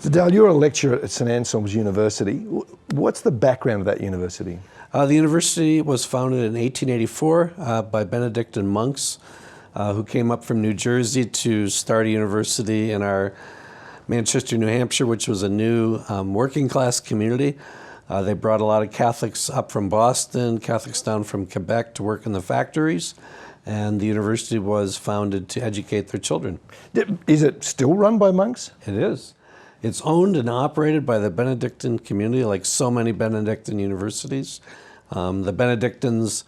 So Dale, you're a lecturer at St Anselm's University. What's the background of that university? The university was founded in 1884 by Benedictine monks who came up from New Jersey to start a university in our Manchester, New Hampshire, which was a new working class community. They brought a lot of Catholics up from Boston, Catholics down from Quebec to work in the factories, and the university was founded to educate their children. Is it still run by monks? It is. It's owned and operated by the Benedictine community, like so many Benedictine universities. The Benedictines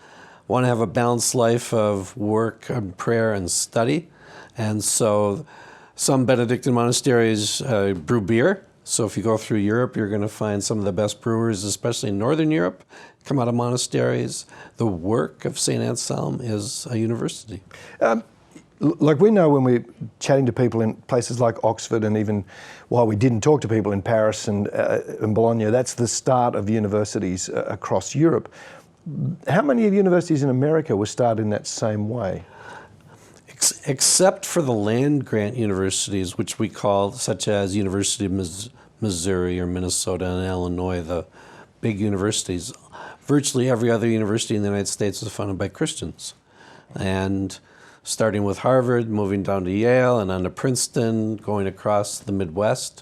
want to have a balanced life of work and prayer and study, and so some Benedictine monasteries brew beer. So if you go through Europe, you're going to find some of the best brewers, especially in Northern Europe, come out of monasteries. The work of St. Anselm is a university. Like we know when we're chatting to people in places like Oxford, and even while we didn't talk to people in Paris and Bologna, that's the start of universities across Europe. How many of universities in America were started in that same way? Except for the land grant universities, which we call, such as University of Missouri or Minnesota and Illinois, the big universities, virtually every other university in the United States was funded by Christians. And starting with Harvard, moving down to Yale and on to Princeton, going across the Midwest.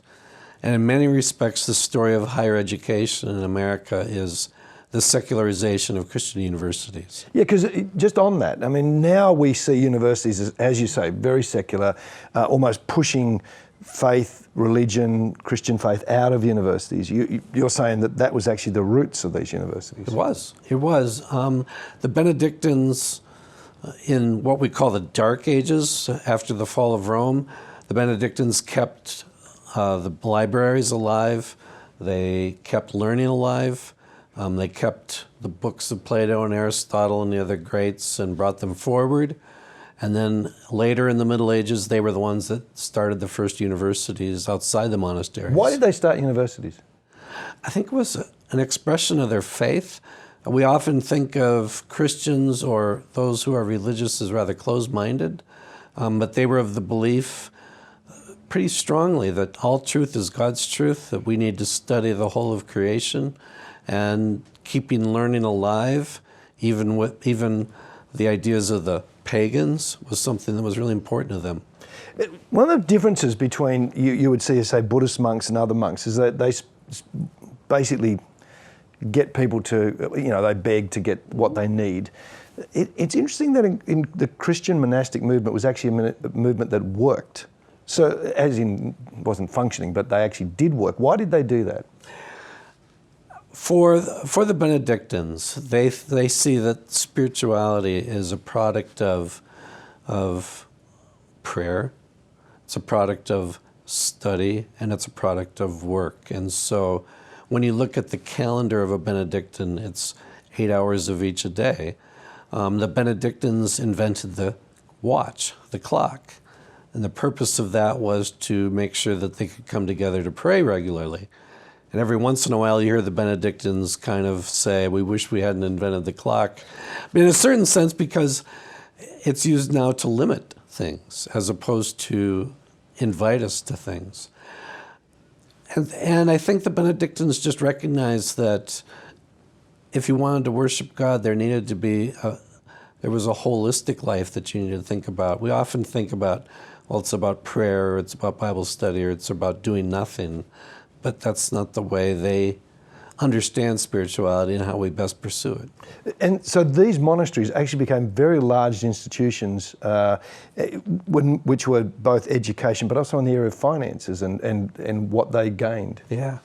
And in many respects, the story of higher education in America is the secularization of Christian universities. Yeah, because just on that, I mean, now we see universities, as you say, very secular, almost pushing faith, religion, Christian faith out of universities. You're saying that that was actually the roots of these universities. It was. It was. The Benedictines, in what we call the Dark Ages, after the fall of Rome, the Benedictines kept the libraries alive. They kept learning alive. They kept the books of Plato and Aristotle and the other greats and brought them forward. And then later in the Middle Ages, they were the ones that started the first universities outside the monasteries. Why did they start universities? I think it was an expression of their faith. We often think of Christians or those who are religious as rather closed-minded, but they were of the belief pretty strongly that all truth is God's truth, that we need to study the whole of creation, and keeping learning alive, even the ideas of the pagans, was something that was really important to them. One of the differences between you would see, say, Buddhist monks and other monks is that they basically get people to, they beg to get what they need. It's interesting that in the Christian monastic movement was actually a movement that worked. So, as in, wasn't functioning, but they actually did work. Why did they do that? For the Benedictines, they see that spirituality is a product of prayer, it's a product of study, and it's a product of work. And so when you look at the calendar of a Benedictine, it's 8 hours of each a day. The Benedictines invented the watch, the clock, and the purpose of that was to make sure that they could come together to pray regularly. And every once in a while, you hear the Benedictines kind of say, we wish we hadn't invented the clock. But in a certain sense, because it's used now to limit things as opposed to invite us to things. And I think the Benedictines just recognized that if you wanted to worship God, there needed to be, there was a holistic life that you needed to think about. We often think about, well, it's about prayer, or it's about Bible study, or it's about doing nothing. But that's not the way they understand spirituality and how we best pursue it. And so these monasteries actually became very large institutions which were both education but also in the area of finances and what they gained. Yeah.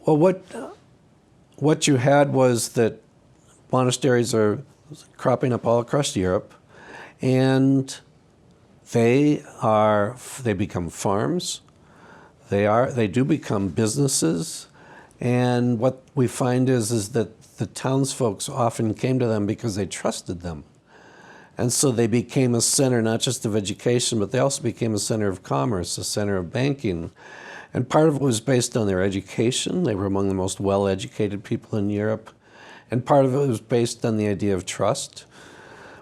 Well, what you had was that monasteries are cropping up all across Europe, and they become farms. They do become businesses, and what we find is that the townsfolk often came to them because they trusted them. And so they became a center not just of education, but they also became a center of commerce, a center of banking. And part of it was based on their education. They were among the most well-educated people in Europe. And part of it was based on the idea of trust.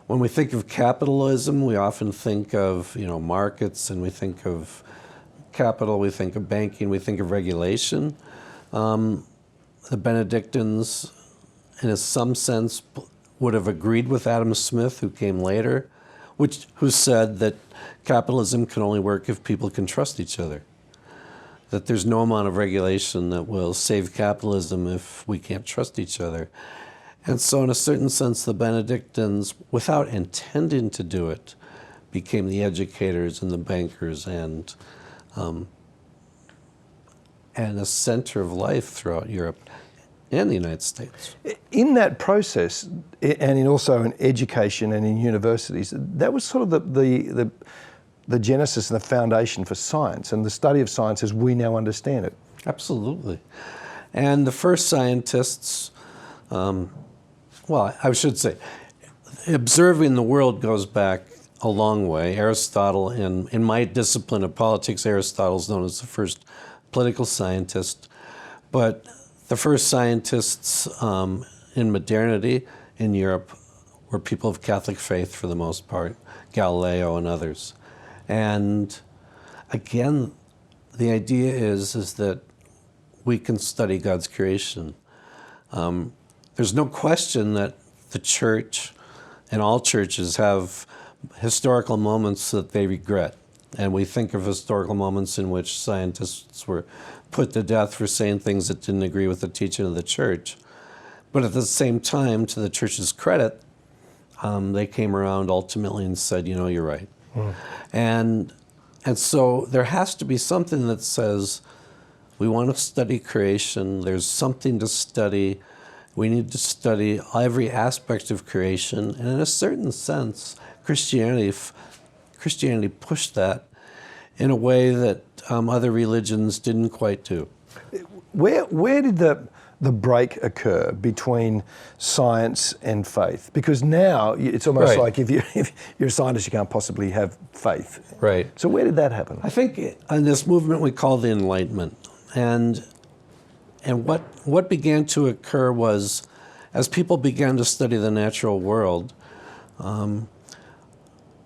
When we think of capitalism, we often think of, markets, and we think of capital, we think of banking, we think of regulation. The Benedictines, in some sense, would have agreed with Adam Smith, who came later, who said that capitalism can only work if people can trust each other. That there's no amount of regulation that will save capitalism if we can't trust each other. And so in a certain sense, the Benedictines, without intending to do it, became the educators and the bankers and a center of life throughout Europe and the United States. In that process, and also in education and in universities, that was sort of the genesis and the foundation for science and the study of science as we now understand it. Absolutely. And the first scientists, well, I should say, observing the world goes back a long way. Aristotle, in my discipline of politics, Aristotle is known as the first political scientist. But the first scientists in modernity in Europe were people of Catholic faith for the most part, Galileo and others. And again, the idea is that we can study God's creation. There's no question that the church and all churches have historical moments that they regret. And we think of historical moments in which scientists were put to death for saying things that didn't agree with the teaching of the church. But at the same time, to the church's credit, they came around ultimately and said, you know, you're right. And so there has to be something that says, we want to study creation, there's something to study, we need to study every aspect of creation, and in a certain sense, Christianity pushed that in a way that other religions didn't quite do. Where did the break occur between science and faith? Because now it's almost like if you're a scientist, you can't possibly have faith. Right. So where did that happen? I think in this movement we call the Enlightenment, and what began to occur was, as people began to study the natural world,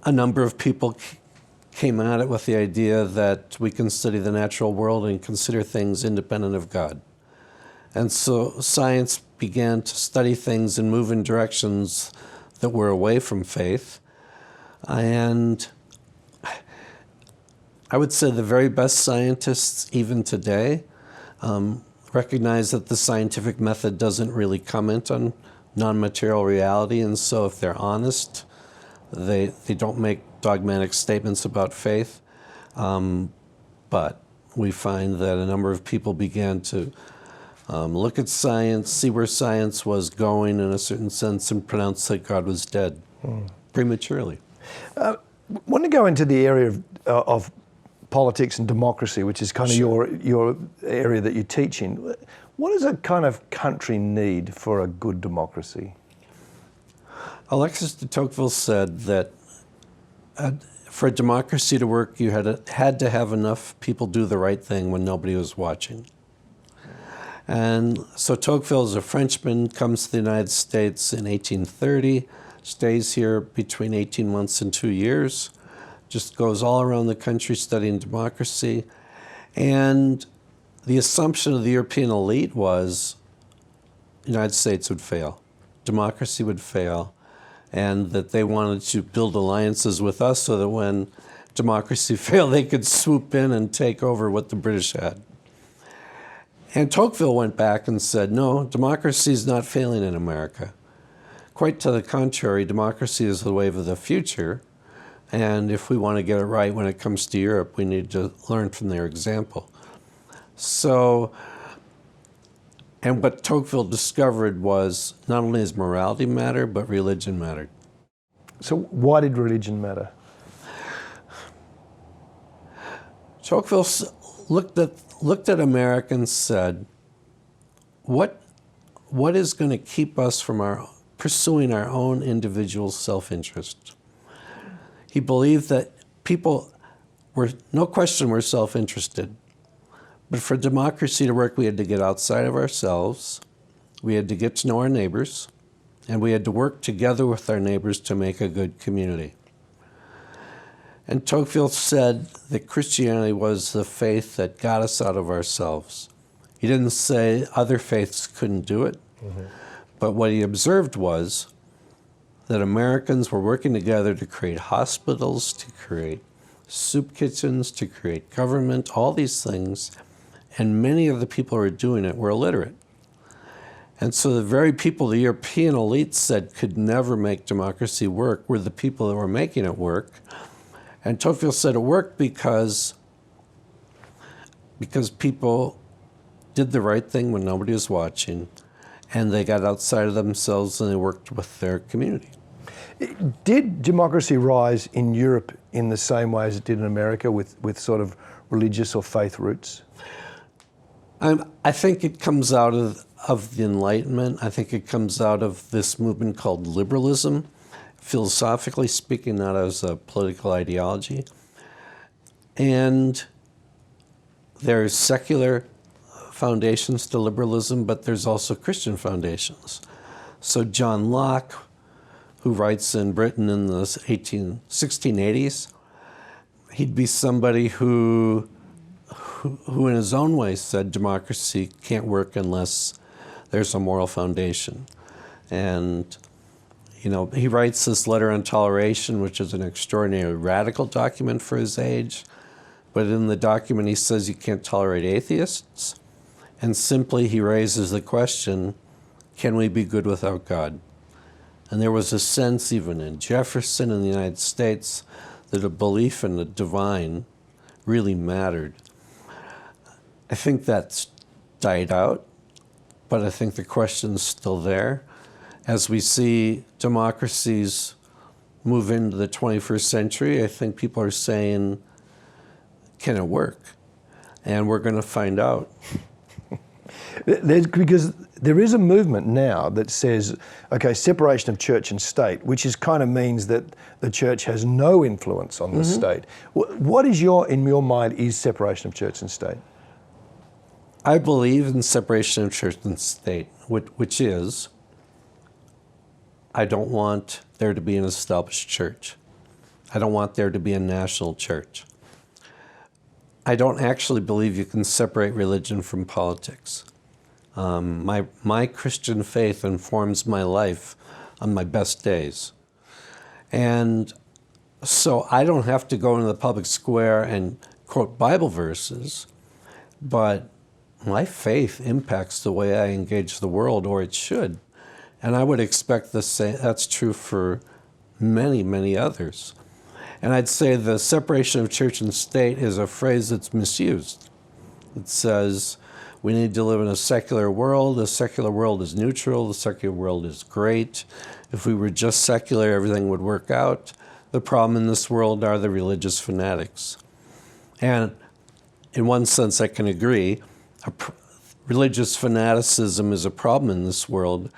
a number of people came at it with the idea that we can study the natural world and consider things independent of God. And so science began to study things and move in directions that were away from faith. And I would say the very best scientists, even today, recognize that the scientific method doesn't really comment on non-material reality. And so if they're honest, they don't make dogmatic statements about faith. But we find that a number of people began to look at science, see where science was going in a certain sense, and pronounce that God was dead prematurely. I want to go into the area of politics and democracy, which is kind of your area that you teach in. What does a kind of country need for a good democracy? Alexis de Tocqueville said that for a democracy to work, you had to have enough people do the right thing when nobody was watching. And so Tocqueville is a Frenchman, comes to the United States in 1830, stays here between 18 months and 2 years, just goes all around the country studying democracy. And the assumption of the European elite was the United States would fail, democracy would fail, and that they wanted to build alliances with us so that when democracy failed, they could swoop in and take over what the British had. And Tocqueville went back and said, no, democracy is not failing in America. Quite to the contrary, democracy is the wave of the future. And if we want to get it right when it comes to Europe, we need to learn from their example. So, and what Tocqueville discovered was not only does morality matter, but religion mattered. So why did religion matter? Tocqueville looked at America and said, what is going to keep us from pursuing our own individual self-interest? He believed that people were, no question, were self-interested. But for democracy to work, we had to get outside of ourselves, we had to get to know our neighbors, and we had to work together with our neighbors to make a good community. And Tocqueville said that Christianity was the faith that got us out of ourselves. He didn't say other faiths couldn't do it, but what he observed was that Americans were working together to create hospitals, to create soup kitchens, to create government, all these things, and many of the people who were doing it were illiterate. And so the very people the European elites said could never make democracy work were the people that were making it work. And Tocqueville said it worked because people did the right thing when nobody was watching, and they got outside of themselves and they worked with their community. Did democracy rise in Europe in the same way as it did in America, with sort of religious or faith roots? I think it comes out of the Enlightenment. I think it comes out of this movement called liberalism, philosophically speaking, not as a political ideology. And there's secular foundations to liberalism, but there's also Christian foundations. So John Locke, who writes in Britain in the 1680s, he'd be somebody who in his own way said democracy can't work unless there's a moral foundation. And, you know, he writes this letter on toleration, which is an extraordinarily radical document for his age. But in the document, he says you can't tolerate atheists. And simply he raises the question, can we be good without God? And there was a sense, even in Jefferson in the United States, that a belief in the divine really mattered. I think that's died out, but I think the question's still there. As we see democracies move into the 21st century, I think people are saying, can it work? And we're going to find out. Because there is a movement now that says, okay, separation of church and state, which kind of means that the church has no influence on the state. What is in your mind, is separation of church and state? I believe in separation of church and state, which is, I don't want there to be an established church. I don't want there to be a national church. I don't actually believe you can separate religion from politics. My Christian faith informs my life on my best days. And so I don't have to go into the public square and quote Bible verses, but my faith impacts the way I engage the world, or it should. And I would expect that's true for many, many others. And I'd say the separation of church and state is a phrase that's misused. It says we need to live in a secular world. The secular world is neutral. The secular world is great. If we were just secular, everything would work out. The problem in this world are the religious fanatics. And in one sense, I can agree. Religious fanaticism is a problem in this world,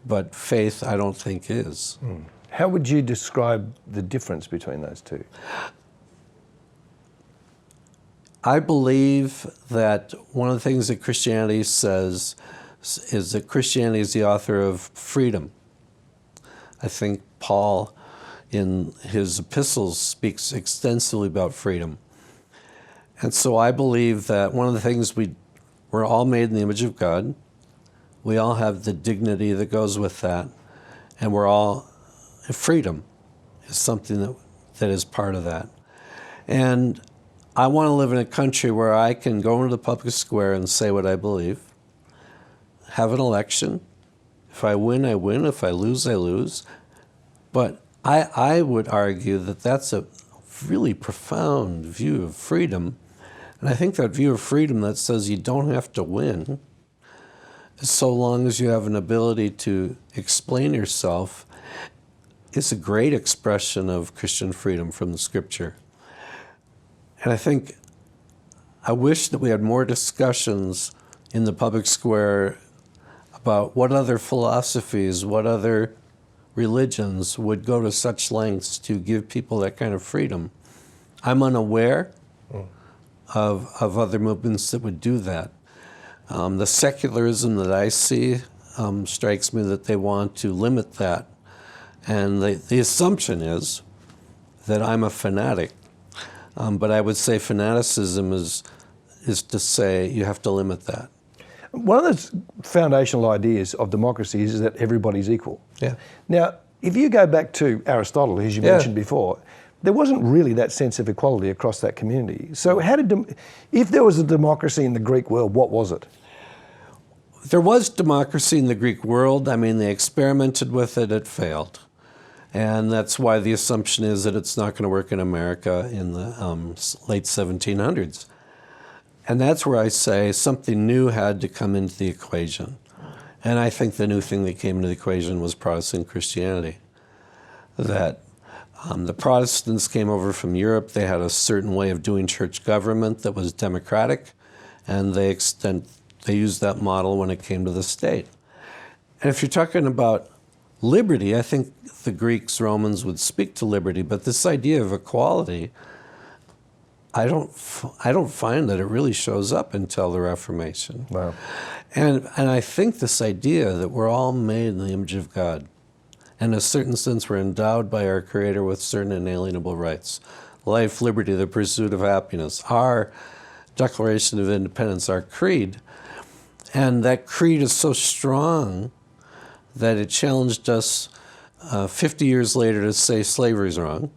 but faith, I don't think, is. How would you describe the difference between those two? I believe that one of the things that Christianity says is that Christianity is the author of freedom. I think Paul, in his epistles, speaks extensively about freedom. And so I believe that one of the things we're all made in the image of God. We all have the dignity that goes with that. And freedom is something that is part of that. And I want to live in a country where I can go into the public square and say what I believe, have an election. If I win, I win. If I lose, I lose. But I would argue that that's a really profound view of freedom. And I think that view of freedom that says you don't have to win, so long as you have an ability to explain yourself, is a great expression of Christian freedom from the Scripture. And I wish that we had more discussions in the public square about what other philosophies, what other religions would go to such lengths to give people that kind of freedom. I'm unaware of other movements that would do that. The secularism that I see strikes me that they want to limit that. And the assumption is that I'm a fanatic But I would say fanaticism is to say you have to limit that. One of the foundational ideas of democracy is that everybody's equal. Yeah. Now, if you go back to Aristotle, as you mentioned before, there wasn't really that sense of equality across that community. So if there was a democracy in the Greek world, what was it? There was democracy in the Greek world. I mean, they experimented with it, it failed. And that's why the assumption is that it's not going to work in America in the late 1700s. And that's where I say something new had to come into the equation. And I think the new thing that came into the equation was Protestant Christianity. That the Protestants came over from Europe. They had a certain way of doing church government that was democratic, and they used that model when it came to the state. And if you're talking about liberty, I think the Greeks, Romans would speak to liberty, but this idea of equality, I don't find that it really shows up until the Reformation. Wow. And I think this idea that we're all made in the image of God, and in a certain sense we're endowed by our Creator with certain inalienable rights, life, liberty, the pursuit of happiness, our Declaration of Independence, our creed. And that creed is so strong that it challenged us 50 years later to say slavery's wrong,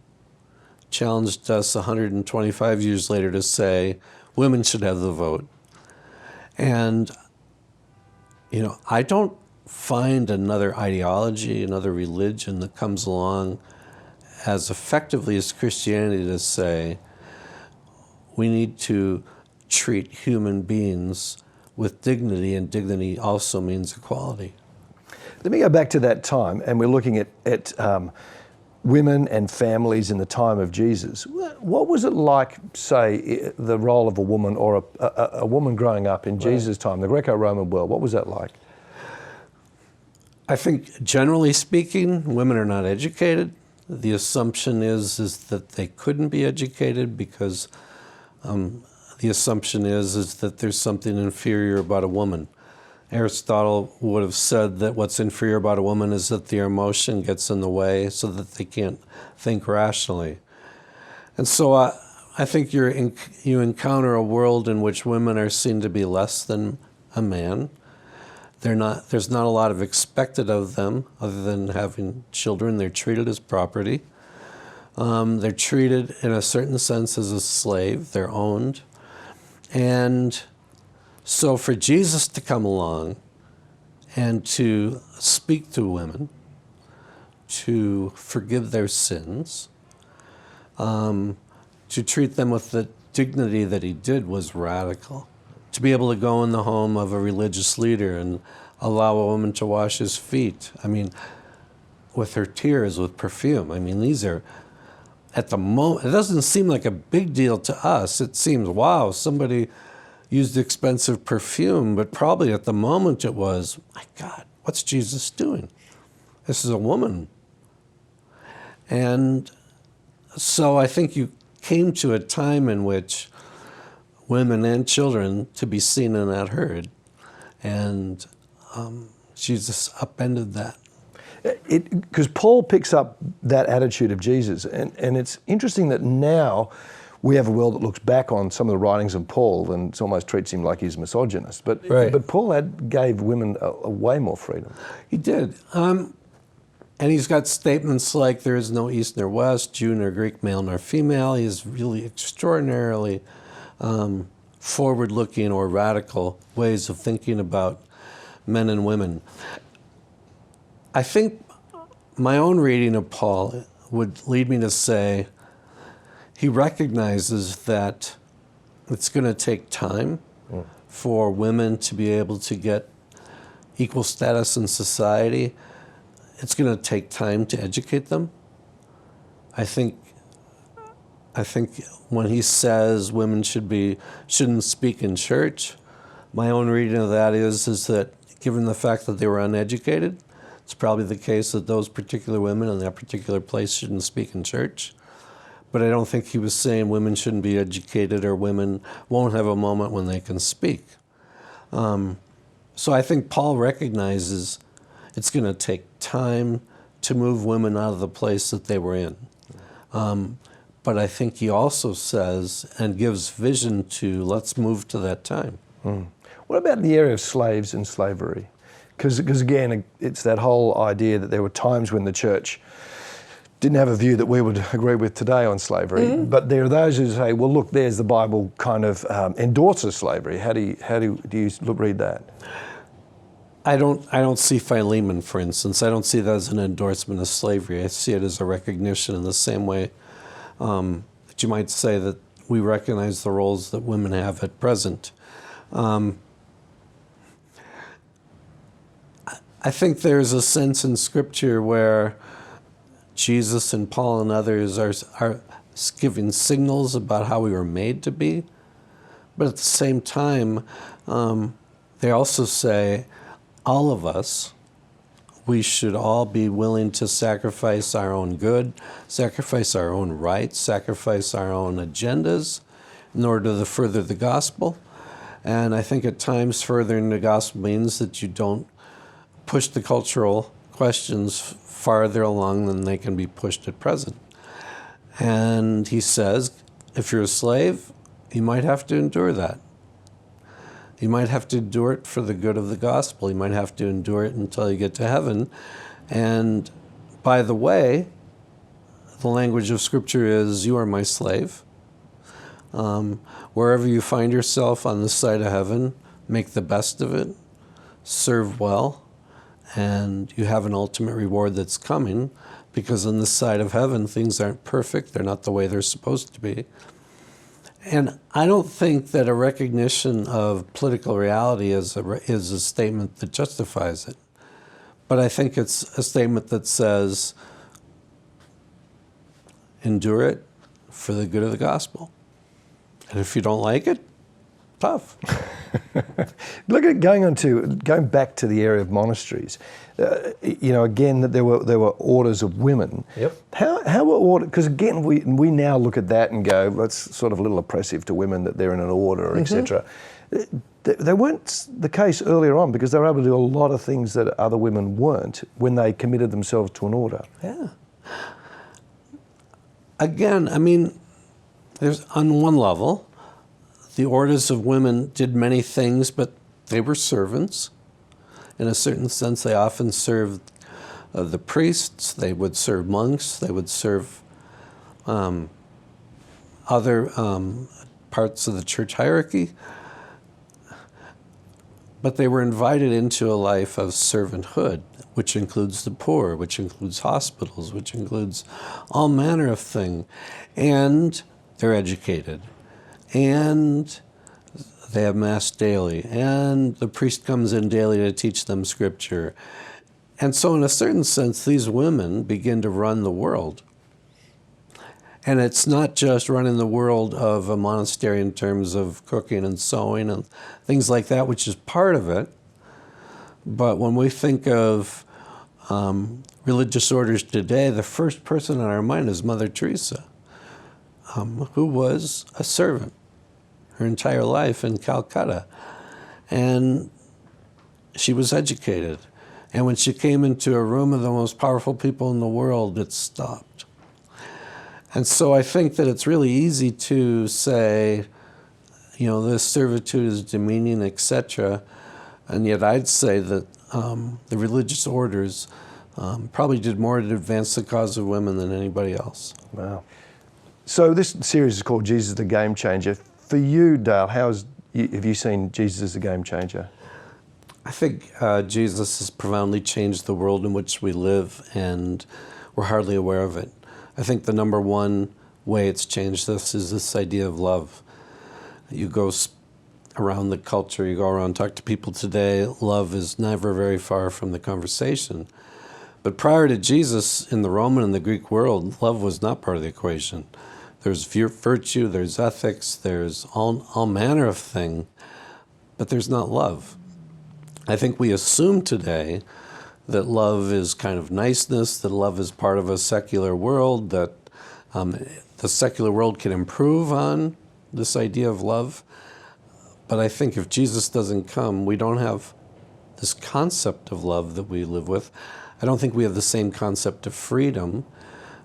challenged us 125 years later to say women should have the vote. And, I don't find another ideology, another religion that comes along as effectively as Christianity to say we need to treat human beings with dignity, and dignity also means equality. Let me go back to that time, and we're looking at women and families in the time of Jesus. What was it like, say, the role of a woman or a woman growing up in Jesus' time, the Greco-Roman world? What was that like? I think, generally speaking, women are not educated. The assumption is that they couldn't be educated because the assumption is that there's something inferior about a woman. Aristotle would have said that what's inferior about a woman is that their emotion gets in the way so that they can't think rationally. And so I think you encounter a world in which women are seen to be less than a man. There's not a lot of expected of them other than having children. They're treated as property. They're treated in a certain sense as a slave. They're owned. And so for Jesus to come along and to speak to women, to forgive their sins, to treat them with the dignity that he did was radical. To be able to go in the home of a religious leader and allow a woman to wash his feet, with her tears, with perfume. These are, at the moment, it doesn't seem like a big deal to us. It seems, wow, somebody used expensive perfume, but probably at the moment it was, my God, what's Jesus doing? This is a woman. And so I think you came to a time in which women and children to be seen and not heard. And Jesus upended that. Because Paul picks up that attitude of Jesus, and it's interesting that now we have a world that looks back on some of the writings of Paul and almost treats him like he's misogynist. But Paul gave women a way more freedom. He did. And he's got statements like there is no East nor West, Jew nor Greek, male nor female. He has really extraordinarily forward-looking or radical ways of thinking about men and women. I think my own reading of Paul would lead me to say he recognizes that it's going to take time for women to be able to get equal status in society. It's going to take time to educate them. I think when he says women shouldn't speak in church, my own reading of that is that given the fact that they were uneducated, it's probably the case that those particular women in that particular place shouldn't speak in church. But I don't think he was saying women shouldn't be educated or women won't have a moment when they can speak. So I think Paul recognizes it's going to take time to move women out of the place that they were in. But I think he also says and gives vision to let's move to that time. What about the area of slaves and slavery? Because again, it's that whole idea that there were times when the church didn't have a view that we would agree with today on slavery, but there are those who say, well, look, there's the Bible kind of endorses slavery. How do you read that? I don't see Philemon, for instance. I don't see that as an endorsement of slavery. I see it as a recognition in the same way that you might say that we recognize the roles that women have at present. I think there's a sense in Scripture where Jesus and Paul and others are giving signals about how we were made to be, but at the same time, they also say, all of us, we should all be willing to sacrifice our own good, sacrifice our own rights, sacrifice our own agendas in order to further the gospel. And I think at times furthering the gospel means that you don't push the cultural questions farther along than they can be pushed at present. And he says, if you're a slave, you might have to endure that. You might have to endure it for the good of the gospel. You might have to endure it until you get to heaven. And by the way, the language of Scripture is, you are my slave. Wherever you find yourself on this side of heaven, make the best of it, serve well, and you have an ultimate reward that's coming, because on this side of heaven, things aren't perfect. They're not the way they're supposed to be. And I don't think that a recognition of political reality is a statement that justifies it. But I think it's a statement that says, endure it for the good of the gospel. And if you don't like it, tough. Look at going back to the area of monasteries. Again, that there were orders of women. Yep. How were orders? Because again, we now look at that and go, that's sort of a little oppressive to women that they're in an order, etc. They weren't the case earlier on, because they were able to do a lot of things that other women weren't when they committed themselves to an order. Yeah. Again, I mean, there's on one level, the orders of women did many things, but they were servants. In a certain sense, they often served the priests, they would serve monks, they would serve other parts of the church hierarchy. But they were invited into a life of servanthood, which includes the poor, which includes hospitals, which includes all manner of things. And they're educated. And they have Mass daily. And the priest comes in daily to teach them Scripture. And so in a certain sense, these women begin to run the world. And it's not just running the world of a monastery in terms of cooking and sewing and things like that, which is part of it. But when we think of religious orders today, the first person on our mind is Mother Teresa, who was a servant her entire life in Calcutta. And she was educated. And when she came into a room of the most powerful people in the world, it stopped. And so I think that it's really easy to say, this servitude is demeaning, etc. And yet I'd say that the religious orders probably did more to advance the cause of women than anybody else. Wow. So this series is called Jesus the Game Changer. For you, Dale, have you seen Jesus as a game changer? I think Jesus has profoundly changed the world in which we live, and we're hardly aware of it. I think the number one way it's changed us is this idea of love. You go around the culture, you go around, talk to people today, love is never very far from the conversation. But prior to Jesus, in the Roman and the Greek world, love was not part of the equation. There's virtue, there's ethics, there's all manner of things, but there's not love. I think we assume today that love is kind of niceness, that love is part of a secular world, that the secular world can improve on this idea of love. But I think if Jesus doesn't come, we don't have this concept of love that we live with. I don't think we have the same concept of freedom.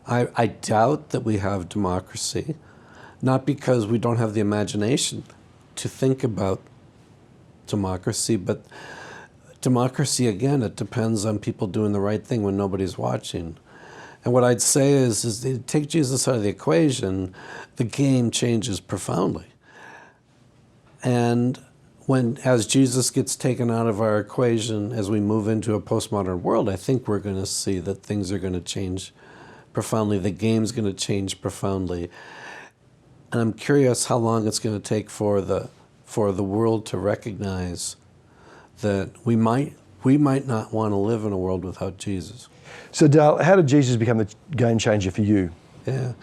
I doubt that we have democracy, not because we don't have the imagination to think about democracy, but democracy, again, it depends on people doing the right thing when nobody's watching. And what I'd say is take Jesus out of the equation, the game changes profoundly. And as Jesus gets taken out of our equation, as we move into a postmodern world, I think we're going to see that things are going to change profoundly. The game's going to change profoundly. And I'm curious how long it's going to take for the world to recognize that we might not want to live in a world without Jesus. So Dale, how did Jesus become the game changer for you? Yeah.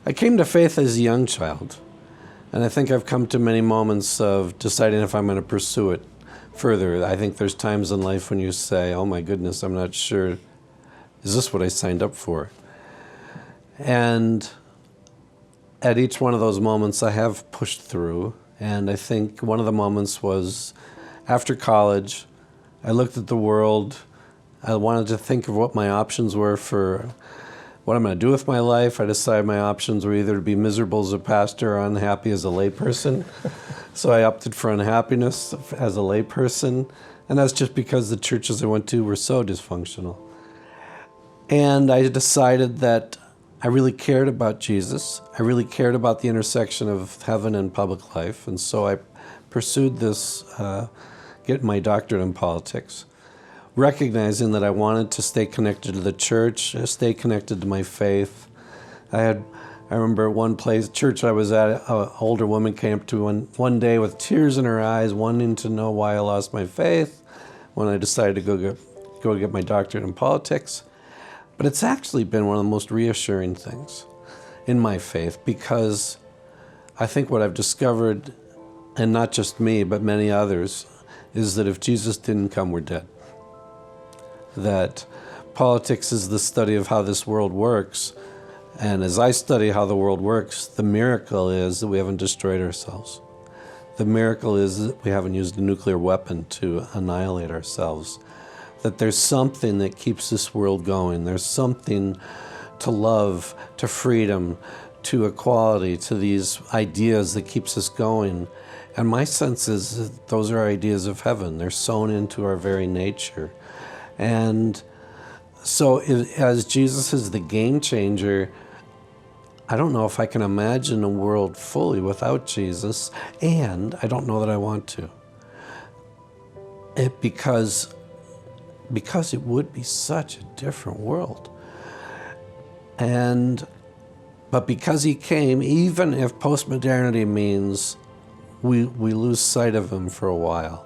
I came to faith as a young child. And I think I've come to many moments of deciding if I'm going to pursue it further. I think there's times in life when you say, oh my goodness, I'm not sure, is this what I signed up for? And at each one of those moments, I have pushed through. And I think one of the moments was after college. I looked at the world. I wanted to think of what my options were for what I'm going to do with my life. I decided my options were either to be miserable as a pastor or unhappy as a layperson. So I opted for unhappiness as a layperson. And that's just because the churches I went to were so dysfunctional. And I decided that I really cared about Jesus. I really cared about the intersection of heaven and public life. And so I pursued this, getting my doctorate in politics, recognizing that I wanted to stay connected to the church, stay connected to my faith. I remember at one church I was at, an older woman came up to me one day with tears in her eyes, wanting to know why I lost my faith when I decided to go get my doctorate in politics. But it's actually been one of the most reassuring things in my faith, because I think what I've discovered, and not just me, but many others, is that if Jesus didn't come, we're dead. That politics is the study of how this world works. And as I study how the world works, the miracle is that we haven't destroyed ourselves. The miracle is that we haven't used a nuclear weapon to annihilate ourselves. That there's something that keeps this world going. There's something to love, to freedom, to equality, to these ideas that keeps us going. And my sense is that those are ideas of heaven. They're sown into our very nature. And so as Jesus is the game changer, I don't know if I can imagine a world fully without Jesus, and I don't know that I want to. Because it would be such a different world. But because he came, even if postmodernity means we lose sight of him for a while,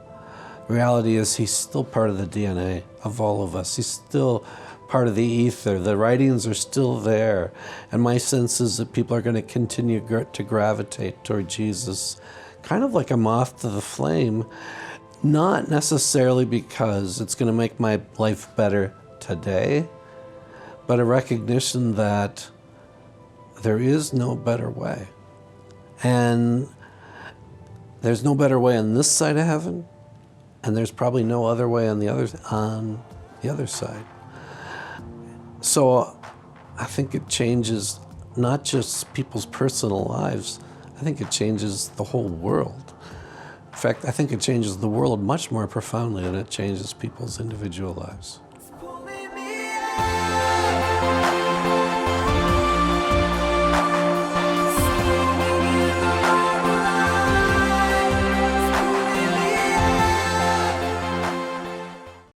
reality is he's still part of the DNA of all of us. He's still part of the ether. The writings are still there. And my sense is that people are going to continue to gravitate toward Jesus, kind of like a moth to the flame, not necessarily because it's going to make my life better today, but a recognition that there is no better way. And there's no better way on this side of heaven, and there's probably no other way on the other side. So I think it changes not just people's personal lives, I think it changes the whole world. In fact, I think it changes the world much more profoundly than it changes people's individual lives.